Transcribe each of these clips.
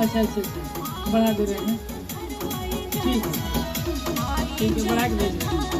अच्छा अच्छा अच्छा बढ़ा दे रहे हैं। ठीक है बढ़ा के भेज रहे हैं।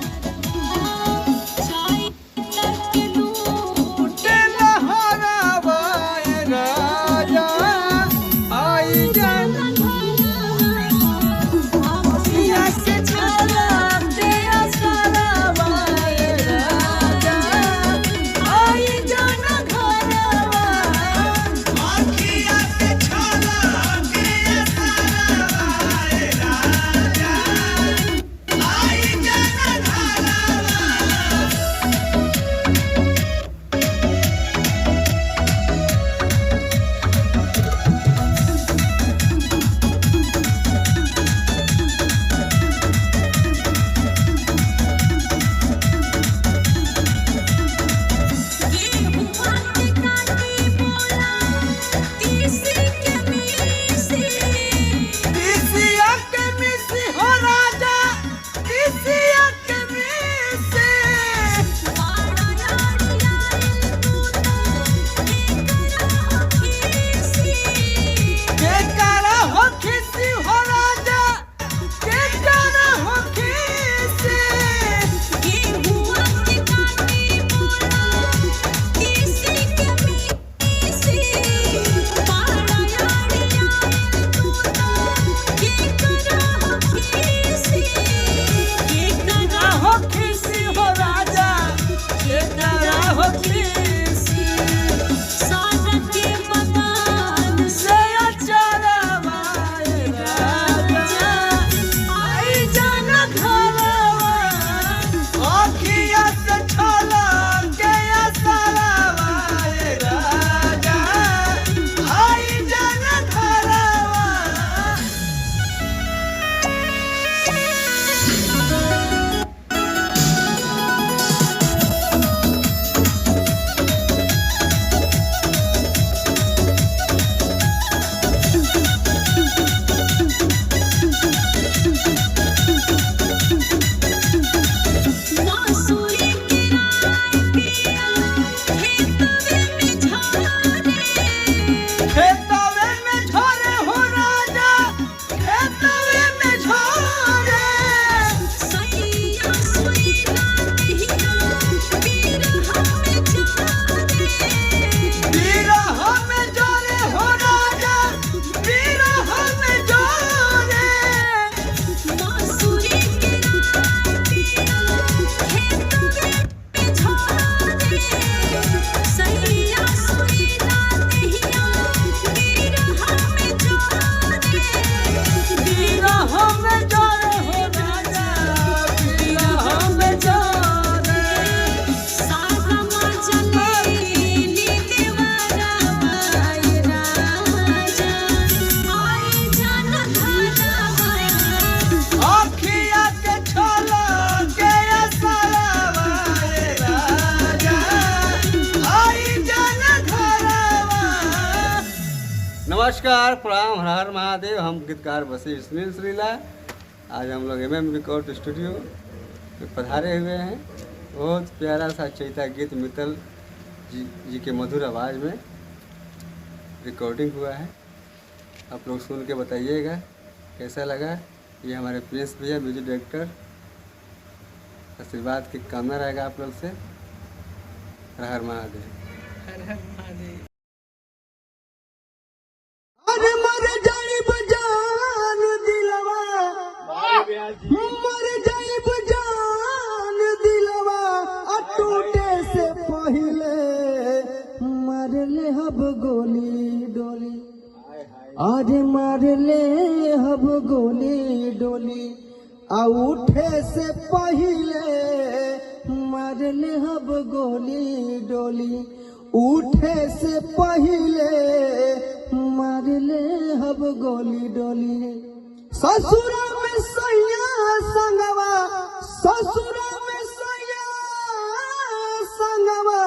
नमस्कार, प्रणाम, हर हर महादेव। हम गीतकार वशिष्ठ सुनील श्रीला। आज हम लोग MM रिकॉर्ड स्टूडियो में पधारे हुए हैं। बहुत प्यारा सा चैता गीत मित्तल जी के मधुर आवाज़ में रिकॉर्डिंग हुआ है। आप लोग सुन के बताइएगा कैसा लगा। ये हमारे प्रिंस भैया म्यूजिक डायरेक्टर, आशीर्वाद की कामना रहेगा आप लोग से। हर हर महादेव। हर हर महादेव। मर जाइब जान दिलवा, मर जाइब जान दिलवा, टूटे से पहले मार ले हब गोली डोली। आज मार ले हब गोली डोली, आ उठे से पहले मार ले हब गोली डोली। उठे से पहले मार ले हब गोली डोली। ससुरा में सैया संगवा, ससुरा में सैया संगवा,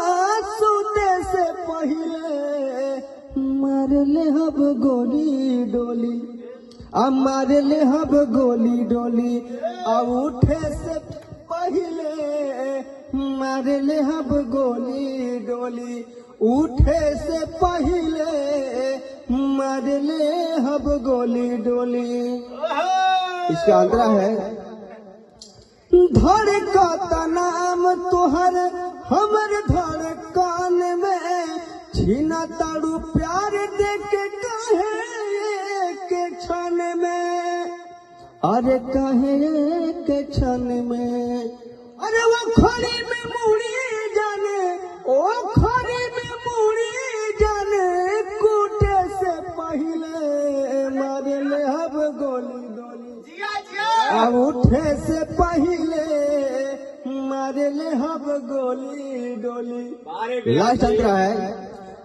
सूते से पहले मार ले हब गोली डोली। आ मार ले हब गोली डोली, आ उठे से पहले मार ले हब गोली डोली। उठे से पहले मार ले हब गोली डोली। इसका अंतरा है, धड़कता नाम तुहर हमर धड़कन में, छीना तारू प्यार देके कहे के क्षण में, अरे कहे के क्षण में, अरे वो खड़ी में मुड़ी जाने, ओ खड़ी में मुड़ी जाने, कूटे से पहले मार ले हब गोली डोली। अब उठे से पहले मार ले हब गोली डोली। लास्ट अंतरा है,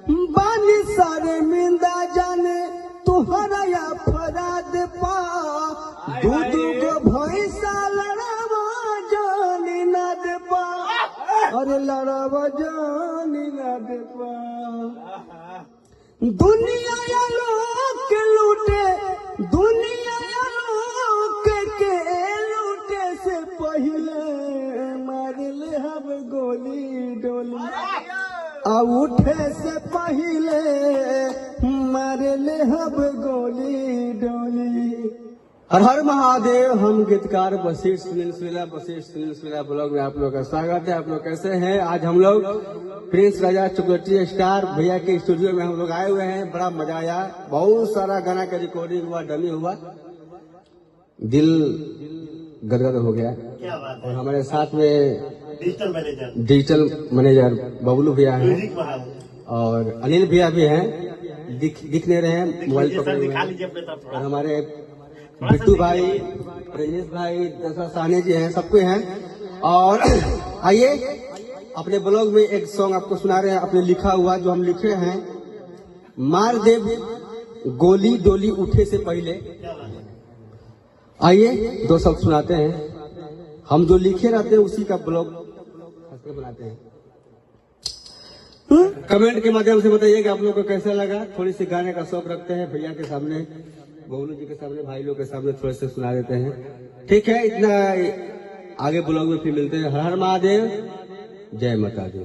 बानी सारे मिंदा जाने तुहरा या फराद पा, दूध को भैंसा लड़ावा जानी ना दे पा, अरे लड़ावा जानी ना दे पा। दुनिया या लोग के लूटे, दुनिया या लोग के लूटे से पहले मार ले हब गोली डोली। अब उठे से पहले मार ले हब गोली डोली। हर हर महादेव। हम गीतकार वशिष्ठ सुनील सुरीला ब्लॉग में आप लोग का स्वागत है। आप लोग कैसे हैं? आज हम लोग प्रिंस राजा चॉकलेटी स्टार भैया के स्टूडियो में हम लोग आए हुए हैं। बड़ा मजा आया, बहुत सारा गाना का रिकॉर्डिंग हुआ, डमी हुआ, दिल गदगद हो गया। और हमारे साथ में डिजिटल मैनेजर बबलू भैया हैं और अनिल भैया भी हैं, दिख नहीं रहे हैं, मोबाइल पकड़े हुए हैं। और हमारे बिट्टू भाई, रजनीश भाई, साहनी जी हैं, सबके हैं। और आइए अपने ब्लॉग में एक सॉन्ग आपको सुना रहे हैं, अपने लिखा हुआ जो हम लिखे हैं, मार दे गोली डोली उठे से पहले। आइए दो शब्द सुनाते हैं, हम जो लिखे रहते हैं उसी का ब्लॉग बनाते हैं। कमेंट के माध्यम से बताइए कि आप लोग को कैसा लगा। थोड़ी सी गाने का शौक रखते हैं, भैया के सामने, बबलू जी के सामने, भाई लोग के सामने थोड़े से सुना देते हैं। ठीक है, इतना आगे ब्लॉग में फिर मिलते हैं। हर हर महादेव, जय माता दी।